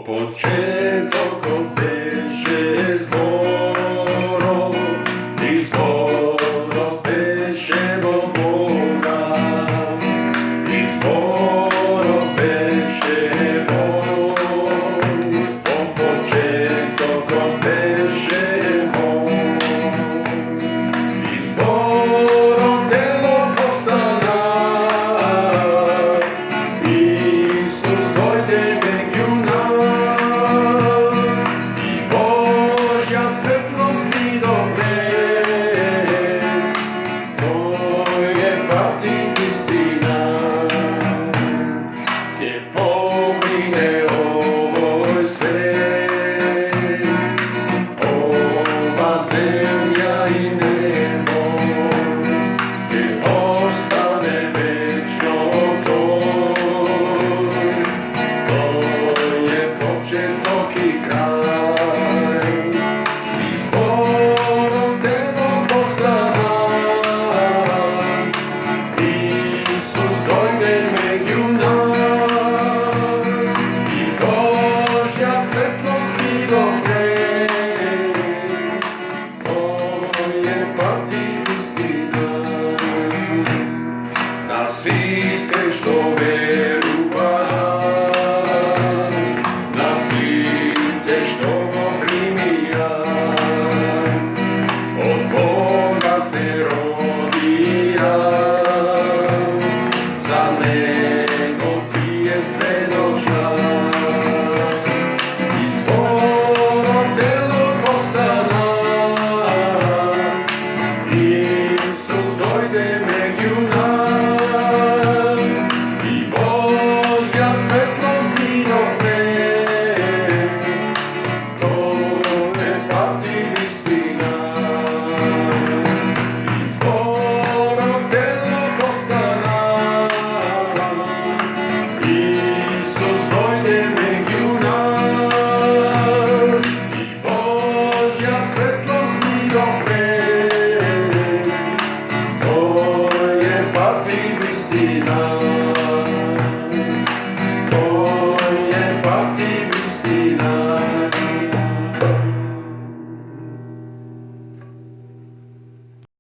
početok beše zboro i zboro beše vo Boga i zboro beše vo po početok beše vo i zboro telo postana Isus dojde među nas i Božja svetlost vidovne, to je pati istina, gdje pomine ovoj svet, ova zemlja i nebo, gdje ostane večno to. Početok i kraj i zborom telo postana Isus dojde među nas i Božja svetlost vidovne, to je pati istina. Na svite što veruva što go primija, od Boga se rodija, za nego ti je svedočan. I zboro telo postana, Isus dojde među nas i Božja svetlost vidovne, Isus dojde među nas i Božja svetlost vidovne, to je pati istina.